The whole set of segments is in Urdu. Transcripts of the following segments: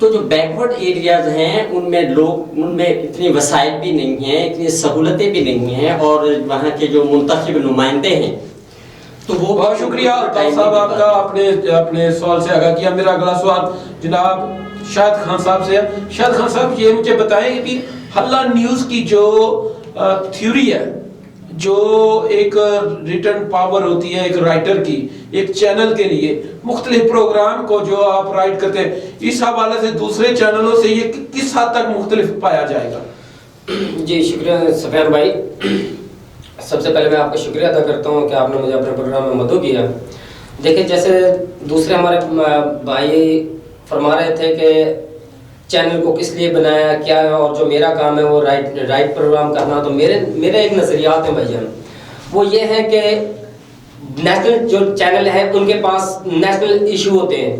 تو جو بیکورڈ ایریاز ہیں ان میں اتنی وسائل بھی نہیں ہیں، اتنی سہولتیں بھی نہیں ہیں، اور وہاں کے جو منتخب نمائندے ہیں تو وہ بہت شکریہ الطاف صاحب آپ کا، اپنے سوال سے آگاہ کیا۔ میرا اگلا سوال جناب شاہد خان صاحب سے ہے۔ شاہد خان صاحب یہ مجھے بتائیں کہ حلہ نیوز کی جو تھیوری ہے، جو ایک ریٹن پاور ہوتی ہے ایک رائٹر کی ایک چینل کے لیے، مختلف پروگرام کو جو آپ رائٹ کرتے ہیں، اس حوالے سے دوسرے چینلوں سے یہ کس حد تک مختلف پایا جائے گا؟ جی شکریہ سفیان بھائی، سب سے پہلے میں آپ کا شکریہ ادا کرتا ہوں کہ آپ نے مجھے اپنے پروگرام میں مدعو کیا۔ دیکھیں جیسے دوسرے ہمارے بھائی فرما رہے تھے کہ چینل کو کس لیے بنایا کیا ہے، اور جو میرا کام ہے وہ رائٹ پروگرام کرنا، تو میرے ایک نظریات ہیں بھائی جان، وہ یہ ہے کہ نیشنل جو چینل ہے ان کے پاس نیشنل ایشو ہوتے ہیں۔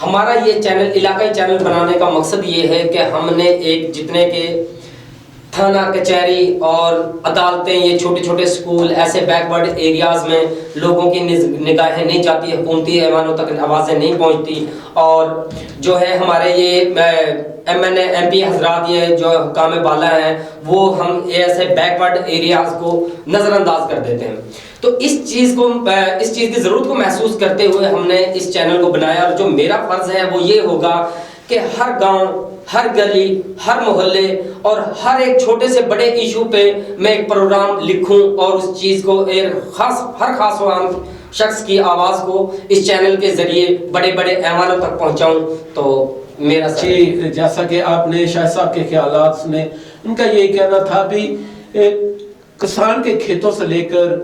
ہمارا یہ چینل علاقائی چینل بنانے کا مقصد یہ ہے کہ ہم نے ایک جتنے کے تھانہ کچہری اور عدالتیں، یہ چھوٹے چھوٹے سکول، ایسے بیکورڈ ایریاز میں لوگوں کی نگاہیں نہیں جاتی، حکومتی ایوانوں تک آوازیں نہیں پہنچتی، اور جو ہے ہمارے یہ ایم پی حضرات، یہ جو حکام بالا ہیں، وہ ہم ایسے بیکورڈ ایریاز کو نظر انداز کر دیتے ہیں۔ تو اس چیز کی ضرورت کو محسوس کرتے ہوئے ہم نے اس چینل کو بنایا، اور جو میرا فرض ہے وہ یہ ہوگا کہ ہر گاؤں، ہر گلی، ہر محلے اور ہر ایک چھوٹے سے بڑے ایشو پہ میں ایک پروگرام لکھوں، اور اس چیز کو ہر خاص و عام شخص کی آواز کو اس چینل کے ذریعے بڑے بڑے ایوانوں تک پہنچاؤں۔ تو میرا جی، جیسا کہ آپ نے شاہد صاحب کے خیالات نے، ان کا یہ کہنا تھا بھی کسان کے کھیتوں سے لے کر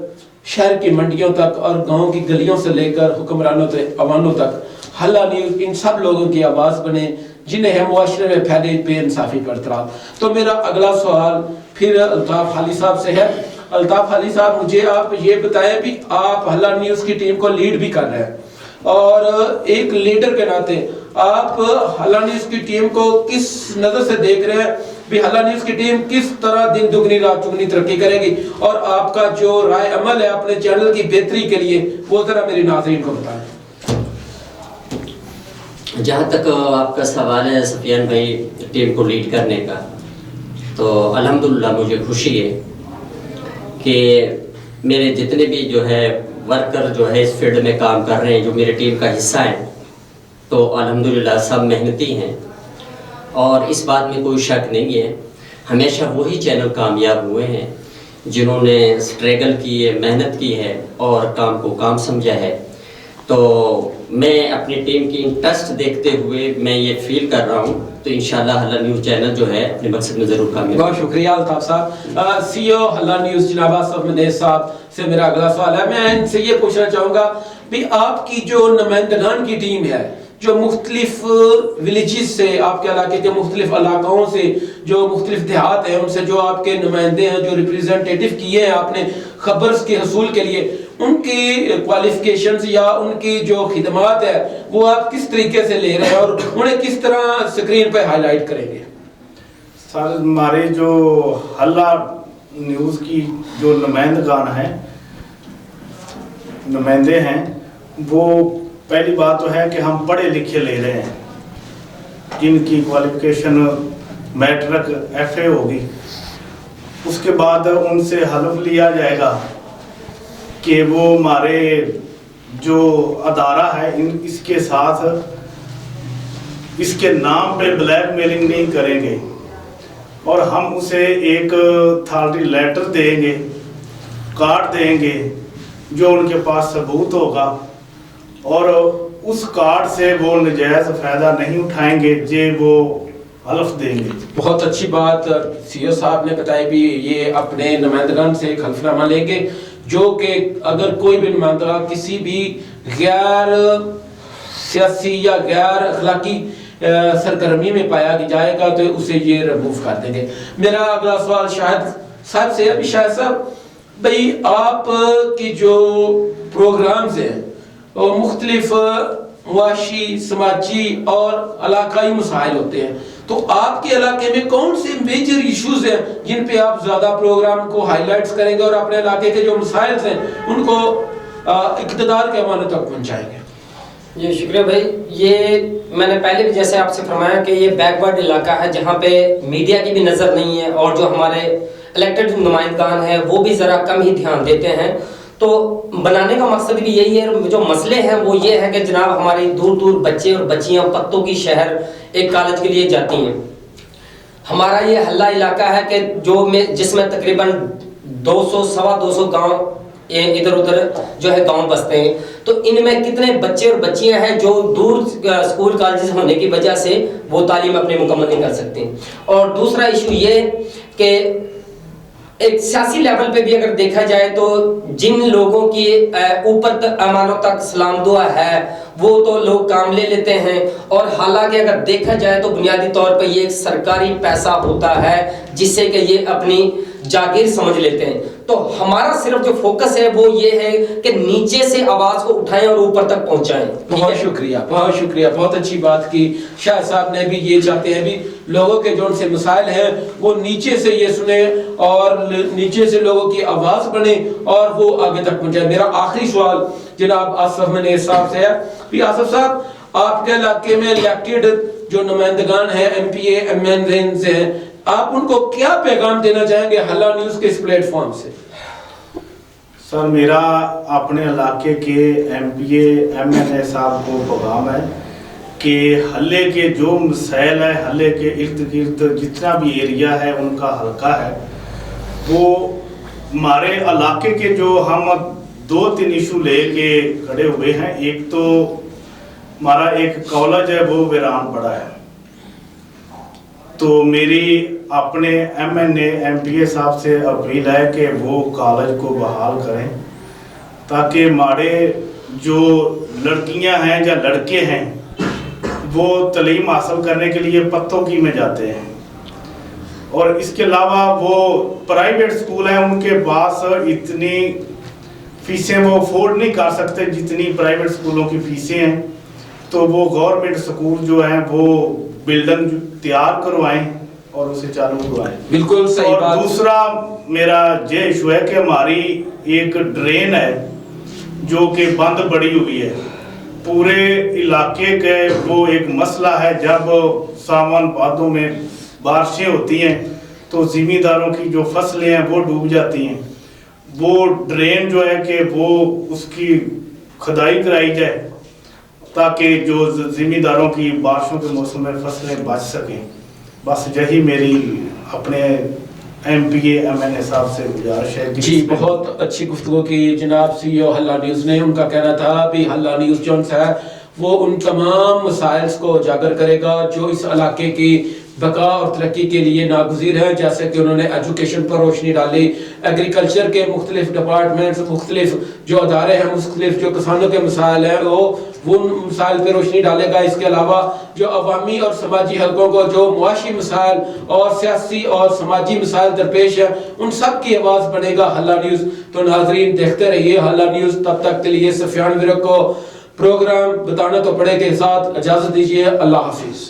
شہر کی منڈیوں تک اور گاؤں کی گلیوں سے لے کر حکمرانوں عوانوں تک حلہ نیوز ان سب لوگوں کی آواز بنے جنہیں معاشرے میں پھیلی بے انصافی پر اعتراض۔ تو میرا اگلا سوال پھر الطاف حالی صاحب سے ہے۔ الطاف حالی صاحب، مجھے آپ یہ بتائیں بھی آپ حلہ نیوز کی ٹیم کو لیڈ بھی کر رہے ہیں، اور ایک لیڈر کے ناطے آپ حلہ نیوز کی ٹیم کو کس نظر سے دیکھ رہے ہیں بھی حلہ نیوز کی ٹیم کس طرح دن دگنی رات چگنی ترقی کرے گی، اور آپ کا جو رائے عمل ہے اپنے چینل کی بہتری کے لیے وہ ذرا میری ناظرین کو بتائیں۔ جہاں تک آپ کا سوال ہے سفیان بھائی ٹیم کو لیڈ کرنے کا، تو الحمدللہ مجھے خوشی ہے کہ میرے جتنے بھی جو ہے ورکر جو ہے اس فیلڈ میں کام کر رہے ہیں، جو میرے ٹیم کا حصہ ہیں، تو الحمدللہ سب محنتی ہیں، اور اس بات میں کوئی شک نہیں ہے، ہمیشہ وہی چینل کامیاب ہوئے ہیں جنہوں نے سٹرگل کی ہے، محنت کی ہے اور کام کو کام سمجھا ہے۔ تو میں اپنی ٹیم کی انٹرسٹ دیکھتے ہوئے میں یہ فیل کر رہا ہوں، تو انشاءاللہ حلہ نیوز چینل جو ہے اپنے مقصد میں ضرور کامیاب۔ بہت شکریہ الطاف صاحب۔ سی او حلہ نیوز جناب آصف منیز صاحب سے میرا اگلا سوال ہے۔ میں ان سے یہ پوچھنا چاہوں گا بھی آپ کی جو نمائندگان کی ٹیم ہے، جو مختلف ولیجز سے، آپ کے علاقے کے مختلف علاقوں سے، جو مختلف دیہات ہیں، ان سے جو آپ کے نمائندے ہیں، جو ریپریزنٹیٹیو کیے ہیں آپ نے خبرز کے حصول کے لیے، ان کی کوالیفیکیشنز یا ان کی جو خدمات ہے وہ آپ کس طریقے سے لے رہے ہیں اور انہیں کس طرح سکرین پہ ہائی لائٹ کریں گے؟ سر، ہمارے جو حلہ نیوز کی جو نمائندے ہیں، وہ پہلی بات تو ہے کہ ہم پڑھے لکھے لے رہے ہیں، جن کی کوالیفیکیشن میٹرک ایف اے ہوگی۔ اس کے بعد ان سے حلف لیا جائے گا کہ وہ ہمارے جو ادارہ ہے اس کے ساتھ اس کے نام پہ بلیک میلنگ نہیں کریں گے، اور ہم اسے ایک اتھارٹی لیٹر دیں گے، کارڈ دیں گے جو ان کے پاس ثبوت ہوگا، اور اس کارڈ سے وہ نجائز فائدہ نہیں اٹھائیں گے، وہ حلف دیں گے۔ بہت اچھی بات سی او صاحب نے بتائی بھی، یہ اپنے نمائندگان سے ایک حلف نامہ لیں گے جو کہ اگر کوئی بھی نمائندہ کسی بھی غیر سیاسی یا غیر اخلاقی سرگرمی میں پایا جائے گا تو اسے یہ ریموو کر دیں گے۔ میرا اگلا سوال شاہد صاحب سے ہے۔ ابھی شاہد صاحب بھئی، آپ کی جو پروگرامز ہیں وہ مختلف معاشی، سماجی اور علاقائی مسائل ہوتے ہیں، تو آپ کے علاقے میں کون سے میجر ایشوز ہیں جن پہ آپ زیادہ پروگرام کو ہائی لائٹس کریں گے اور اپنے علاقے کے جو مسائل ہیں ان کو اقتدار کے ایوانوں تک پہنچائیں گے؟ جی شکریہ بھائی. یہ میں نے پہلے بھی جیسے آپ سے فرمایا کہ یہ بیکورڈ علاقہ ہے جہاں پہ میڈیا کی بھی نظر نہیں ہے اور جو ہمارے الیکٹڈ نمائندگان ہیں وہ بھی ذرا کم ہی دھیان دیتے ہیں. تو بنانے کا مقصد بھی یہی ہے. جو مسئلے ہیں وہ یہ ہے کہ جناب ہماری دور دور بچے اور بچیاں پتوں کی شہر ایک کالج کے لیے جاتی ہیں. ہمارا یہ حلہ علاقہ ہے کہ جس میں تقریباً 200-250 گاؤں ادھر ادھر جو ہے گاؤں بستے ہیں. تو ان میں کتنے بچے اور بچیاں ہیں جو دور اسکول کالجز ہونے کی وجہ سے وہ تعلیم اپنی مکمل نہیں کر سکتے. اور دوسرا ایشو یہ کہ ایک سیاسی لیول پہ بھی اگر دیکھا جائے تو جن لوگوں کی اوپر امانوں تک سلام دعا ہے وہ تو لوگ کام لے لیتے ہیں. اور حالانکہ اگر دیکھا جائے تو بنیادی طور پہ یہ ایک سرکاری پیسہ ہوتا ہے جس سے کہ یہ اپنی جاگیر سمجھ لیتے ہیں. تو ہمارا صرف جو فوکس ہے وہ یہ ہے کہ نیچے سے آواز کو اٹھائیں اور اوپر تک پہنچائیں. بہت شکریہ، بہت شکریہ، بہت اچھی بات کی. شاہ صاحب نے بھی یہ چاہتے ہیں بھی لوگوں کے جو ان سے مسائل ہیں وہ نیچے سے یہ سنیں اور نیچے سے لوگوں کی آواز بنے اور وہ آگے تک پہنچائے. میرا آخری سوال جناب آصف منیر صاحب سے ہے. بھی آصف صاحب، آپ کے علاقے میں الیکٹڈ جو نمائندگان ہیں M P A M N A سے ہیں، آپ ان کو کیا پیغام دینا چاہیں گے حلہ نیوز کے اس پلیٹ فارم سے؟ سر میرا اپنے علاقے کے M P A M N A صاحب کو پیغام ہے کہ حلے کے جو مسائل ہے، حلے کے ارد گرد جتنا بھی ایریا ہے ان کا حلقہ ہے، وہ ہمارے علاقے کے جو ہم 2-3 ایشو لے کے کھڑے ہوئے ہیں. ایک تو ہمارا ایک کالج ہے وہ ویران پڑا ہے. تو میری اپنے M N A M P A صاحب سے اپیل ہے کہ وہ کالج کو بحال کریں تاکہ ہمارے جو لڑکیاں ہیں یا لڑکے ہیں وہ تعلیم حاصل کرنے کے لیے پتوں کی میں جاتے ہیں. اور اس کے علاوہ وہ پرائیویٹ سکول ہیں، ان کے پاس اتنی فیسیں وہ افورڈ نہیں کر سکتے جتنی پرائیویٹ سکولوں کی فیسیں ہیں. تو وہ گورنمنٹ سکول جو ہیں وہ بلڈنگ تیار کروائیں اور اسے چالو کروائیں. بالکل صحیح بات. اور دوسرا میرا یہ ایشو ہے کہ ہماری ایک ڈرین ہے جو کہ بند پڑی ہوئی ہے. پورے علاقے کے وہ ایک مسئلہ ہے. جب ساون بھادوں میں بارشیں ہوتی ہیں تو زمینداروں کی جو فصلیں ہیں وہ ڈوب جاتی ہیں. وہ ڈرین جو ہے کہ وہ اس کی کھدائی کرائی جائے تاکہ جو زمینداروں کی بارشوں کے موسم میں فصلیں بچ سکیں. بس یہی میری اپنے M P A M N A صاحب سے گزارش ہے. جی بہت اچھی گفتگو کی جناب سی او حلہ نیوز نے. ان کا کہنا تھا بھی حلہ نیوز جو ہے وہ ان تمام مسائل کو اجاگر کرے گا جو اس علاقے کی بقا اور ترقی کے لیے ناگزیر ہے. جیسے کہ انہوں نے ایجوکیشن پر روشنی ڈالی، ایگریکلچر کے مختلف ڈپارٹمنٹس، مختلف جو ادارے ہیں، مختلف جو کسانوں کے مسائل ہیں وہ مسائل پہ روشنی ڈالے گا. اس کے علاوہ جو عوامی اور سماجی حلقوں کو جو معاشی مسائل اور سیاسی اور سماجی مسائل درپیش ہیں ان سب کی آواز بنے گا حلہ نیوز. تو ناظرین دیکھتے رہیے حلہ نیوز. تب تک کے لیے سفیان ورک کو پروگرام بتانا تو پڑے کے ساتھ اجازت دیجیے. اللہ حافظ.